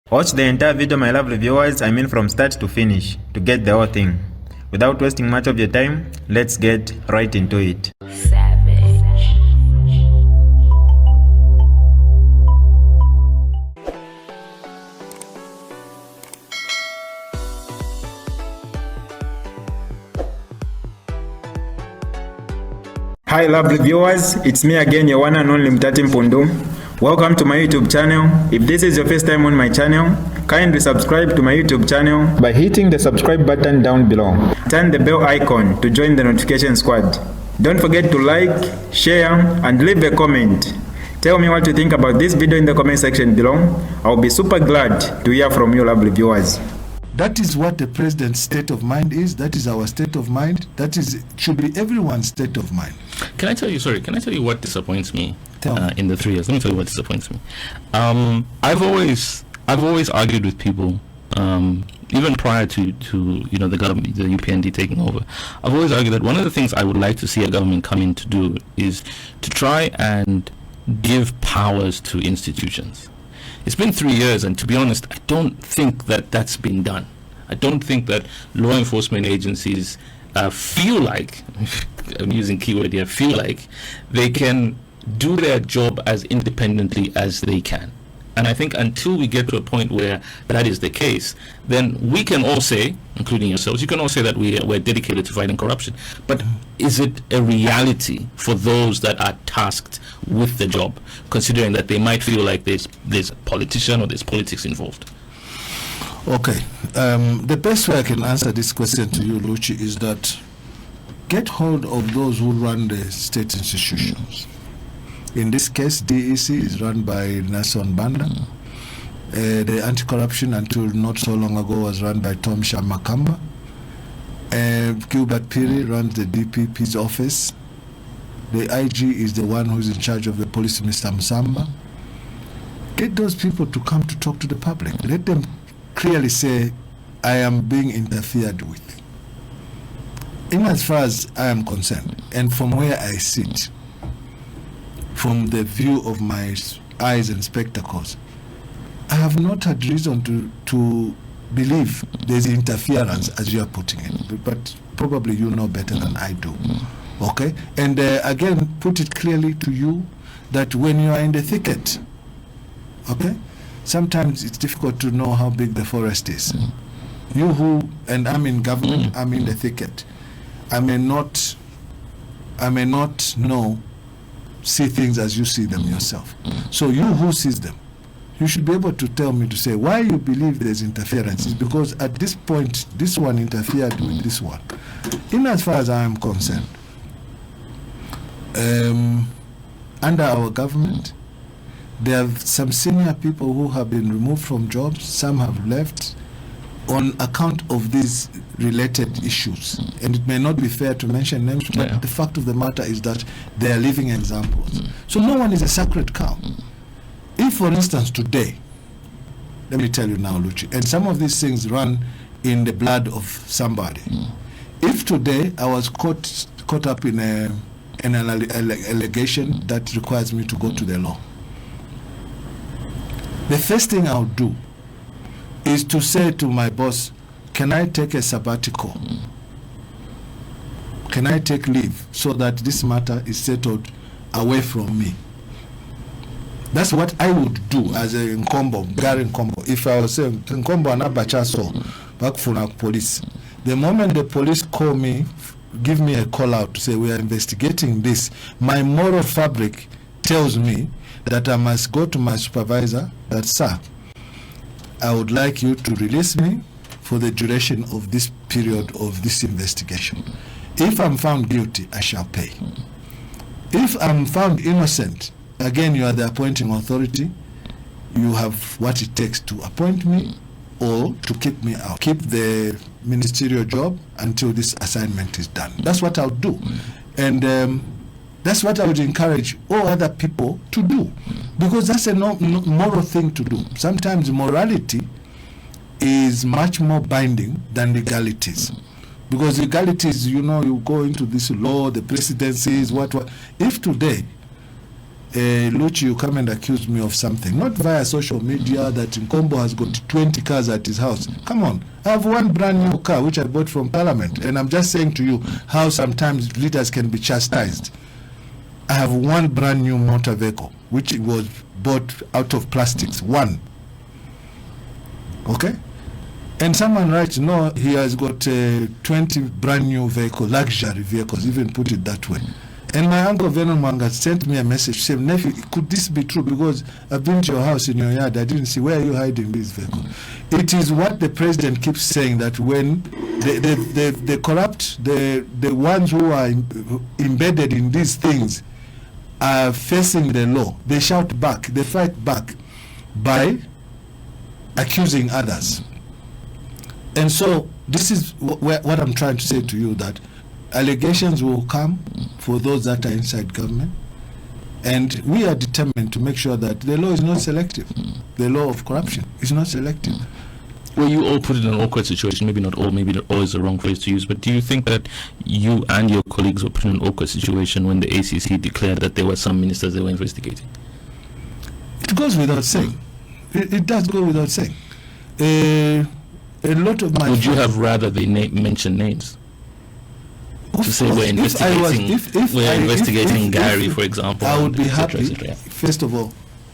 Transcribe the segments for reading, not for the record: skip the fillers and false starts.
Watch the entire video, my lovely viewers, from start to finish, to get the whole thing. Without wasting much of your time, let's get right into it. Hi lovely viewers, it's me again, your one and only Mutati Mpundu. Welcome to my YouTube channel. If this is your first time on my channel, kindly subscribe to my YouTube channel by hitting the subscribe button down below. Turn the bell icon to join the notification squad. Don't forget to like, share, and leave a comment. Tell me what you think about this video in the comment section below. I'll be super glad to hear from you lovely viewers. That is what the president's state of mind is. That is our state of mind. Should be everyone's state of mind. Can I tell you what disappoints me in the 3 years? Let me tell you what disappoints me. I've always argued with people, even prior to the government, the UPND taking over. I've always argued that one of the things I would like to see a government come in to do is to try and give powers to institutions. It's been 3 years, and to be honest, I don't think that that's been done. I don't think that law enforcement agencies feel like, I'm using keyword here, feel like they can do their job as independently as they can. And I think until we get to a point where that is the case, then we can all say, including yourselves, you can all say that we're dedicated to fighting corruption. But is it a reality for those that are tasked with the job, considering that they might feel like there's a politician or there's politics involved? Okay. The best way I can answer this question to you, Luchi, is that get hold of those who run the state institutions. In this case, DEC is run by Nelson Banda. The anti-corruption until not so long ago was run by Tom Shamakamba. Gilbert Piri runs the DPP's office. The IG is the one who's in charge of the police, Mr. Musamba. Get those people to come to talk to the public. Let them clearly say, I am being interfered with. In as far as I am concerned, and from where I sit, from the view of my eyes and spectacles, I have not had reason to believe there's interference, as you are putting it, but probably you know better than I do. Okay? And again, put it clearly to you that when you are in the thicket, okay, sometimes it's difficult to know how big the forest is. You who, and I'm in government, I'm in the thicket. I may not see things as you see them yourself. So you who sees them, you should be able to tell me, to say why you believe there's interference is because at this point this one interfered with this one. In as far as I am concerned, under our government there are some senior people who have been removed from jobs. Some have left on account of these related issues, and it may not be fair to mention names, but the fact of the matter is that they are living examples. So no one is a sacred cow. If, for instance, today, let me tell you now, Luchi, and some of these things run in the blood of somebody. If today I was caught up in an allegation that requires me to go to the law, the first thing I'll do is to say to my boss, can I take a sabbatical? Can I take leave so that this matter is settled away from me? That's what I would do as a Nkombo, Garry Nkombo. If I was saying Nkombo anabachaso back for police, the moment the police call me, give me a call out to say we are investigating this, my moral fabric tells me that I must go to my supervisor, that sir, I would like you to release me for the duration of this period of this investigation. If I'm found guilty, I shall pay. If I'm found innocent, again, you are the appointing authority. You have what it takes to appoint me or to keep me out. Keep the ministerial job until this assignment is done. That's what I'll do. And that's what I would encourage all other people to do, because that's a moral thing to do. Sometimes morality is much more binding than legalities, because legalities, you go into this law, the presidencies, what. If today Luchi, you come and accuse me of something, not via social media that Nkombo has got 20 cars at his house. Come on, I have one brand new car which I bought from Parliament, and I'm just saying to you how sometimes leaders can be chastised. I have one brand new motor vehicle which was bought out of plastics, one. Okay? And someone writes, no, he has got 20 brand new vehicles, luxury vehicles, even put it that way. And my uncle Venom Manga sent me a message saying, nephew, could this be true? Because I've been to your house in your yard, I didn't see, where are you hiding this vehicle? It is what the president keeps saying, that when the corrupt, the ones who are embedded in these things are facing the law, they shout back, they fight back by accusing others. And so this is what I'm trying to say to you, that allegations will come for those that are inside government, and we are determined to make sure that the law is not selective. The law of corruption is not selective. Well, you all put it in an awkward situation. Maybe not all is the wrong phrase to use, but do you think that you and your colleagues were put in an awkward situation when the ACC declared that there were some ministers they were investigating? It goes without saying. It does go without saying. A lot of my... Would you have rather they mention names? To say we're investigating Garry, for example. I would be happy, et cetera. first of all,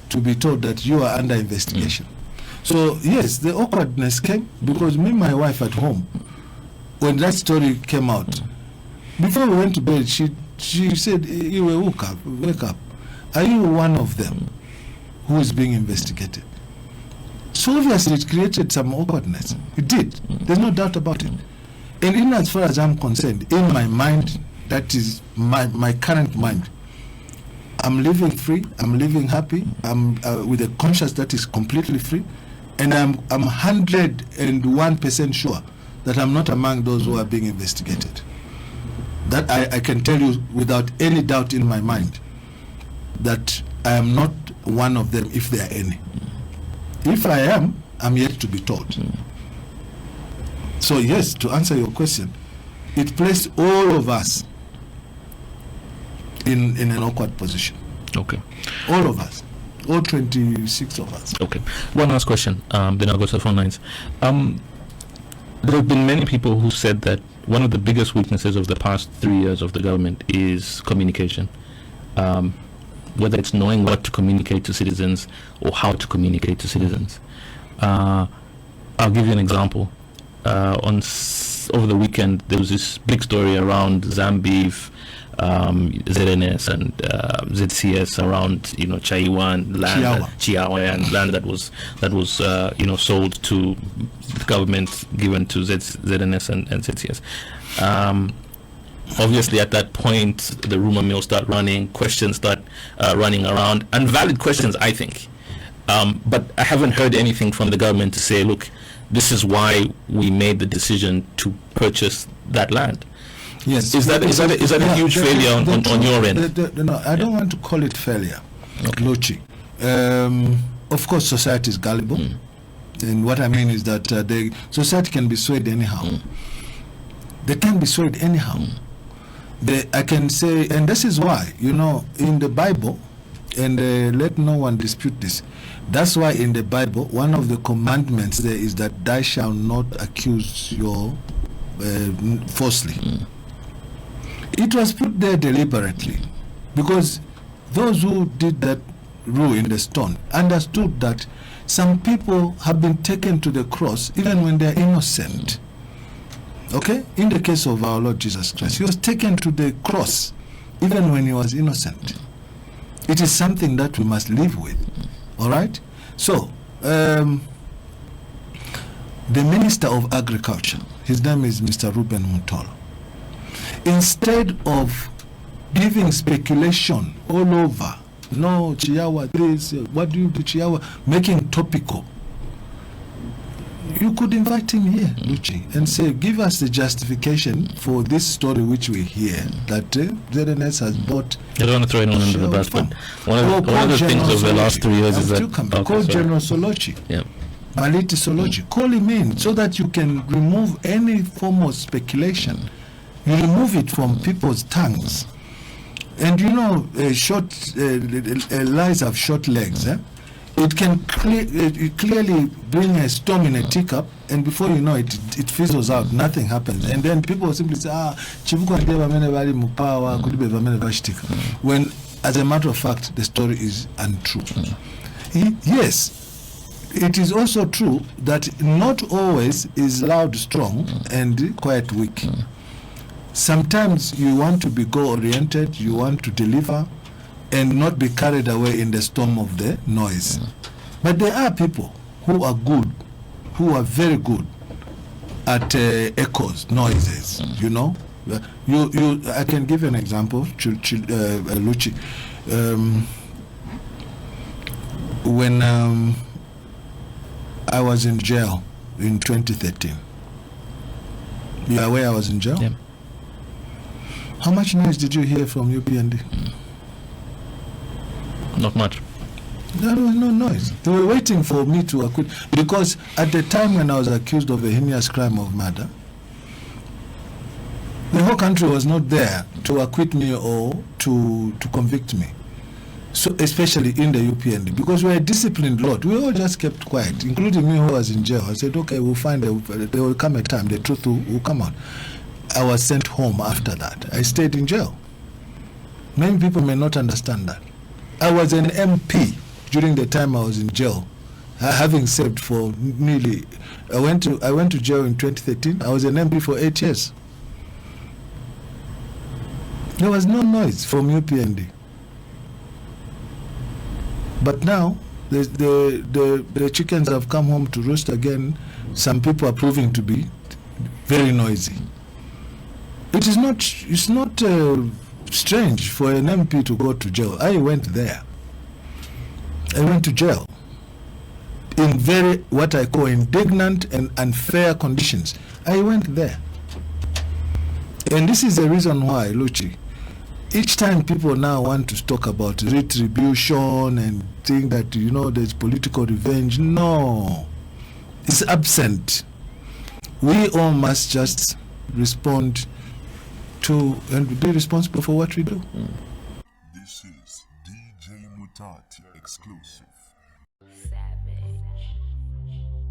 to be told that you are under investigation. So yes, the awkwardness came because me and my wife at home, when that story came out, before we went to bed, she said, "You wake up. Are you one of them who is being investigated?" So obviously it created some awkwardness. It did. There's no doubt about it. And in as far as I'm concerned, in my mind, that is my current mind, I'm living free, I'm living happy, I'm with a conscience that is completely free, and I'm 101% sure that I'm not among those who are being investigated. That I can tell you without any doubt in my mind, that I am not one of them, if there are any. If I am, I'm yet to be told. So yes, to answer your question, it placed all of us in an awkward position. Okay. All of us. All 26 of us. Okay. One last question, then I'll go to the phone lines. There have been many people who said that one of the biggest weaknesses of the past 3 years of the government is communication. Whether it's knowing what to communicate to citizens or how to communicate to citizens. I'll give you an example. Over the weekend, there was this big story around Zambeef, ZNS and ZCS around Chiawa and land that was sold to the government, given to ZNS and ZCS. Obviously, at that point, the rumor mill start running, questions start running around, and valid questions, I think. But I haven't heard anything from the government to say, look, this is why we made the decision to purchase that land. Yes. Is that a huge failure on your end? No, I don't want to call it failure, Luchi. Of course, society is gullible. And what I mean is that the society can be swayed anyhow. They can be swayed anyhow. I can say, and this is why, in the Bible, and let no one dispute this, that's why in the Bible, one of the commandments there is that thou shalt not accuse your falsely. It was put there deliberately because those who did that rule in the stone understood that some people have been taken to the cross even when they're innocent. Okay? In the case of our Lord Jesus Christ, he was taken to the cross even when he was innocent. It is something that we must live with. All right? So, the Minister of Agriculture, his name is Mr. Ruben Mutolo, instead of giving speculation all over, no, Chiawa this, what do you do, Chiawa, making topical, you could invite him here, Luchi, and say, give us the justification for this story which we hear, that ZNS has bought... I don't want to throw anyone under the bus, but one of the things over the last 3 years is that... Call General Solochi. Yeah. Maliti Solochi. Call him in so that you can remove any form of speculation. You remove it from people's tongues. And you know, lies have short legs. It can clearly bring a storm in a teacup, and before you know it, it fizzles out. Nothing happens, and then people simply say, when, as a matter of fact, the story is untrue. Yes, it is also true that not always is loud strong and quiet weak. Sometimes you want to be goal-oriented, you want to deliver, and not be carried away in the storm of the noise. But there are people who are good, who are very good at echoes, noises, you know. I can give you an example, Luchi. When I was in jail in 2013, you are aware I was in jail? Yeah. How much noise did you hear from UPND? Not much. There was no noise. They were waiting for me to acquit, because at the time when I was accused of a heinous crime of murder, the whole country was not there to acquit me or to convict me. So especially in the UPND, because we are a disciplined lot, we all just kept quiet, including me who was in jail. I said, okay, we'll find there will come a time, the truth will come out. I was sent home after that. I stayed in jail. Many people may not understand that. I was an MP during the time I was in jail, having served for nearly. I went to jail in 2013. I was an MP for 8 years. There was no noise from UPND. But now the chickens have come home to roost again. Some people are proving to be very noisy. It's not strange for an MP to go to jail. I went there. I went to jail in very, what I call, indignant and unfair conditions. I went there. And this is the reason why, Luchi, each time people now want to talk about retribution and think that, you know, there's political revenge, no, it's absent. We all must just respond to and be responsible for what we do. This is DJ Mutati exclusive.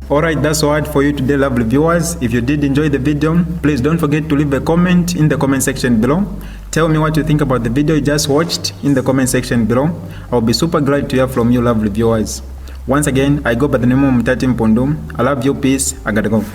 Alright, that's all for you today, lovely viewers. If you did enjoy the video, please don't forget to leave a comment in the comment section below. Tell me what you think about the video you just watched in the comment section below. I'll be super glad to hear from you, lovely viewers. Once again, I go by the name of Mutati Mpundu. I love you, peace, I gotta go.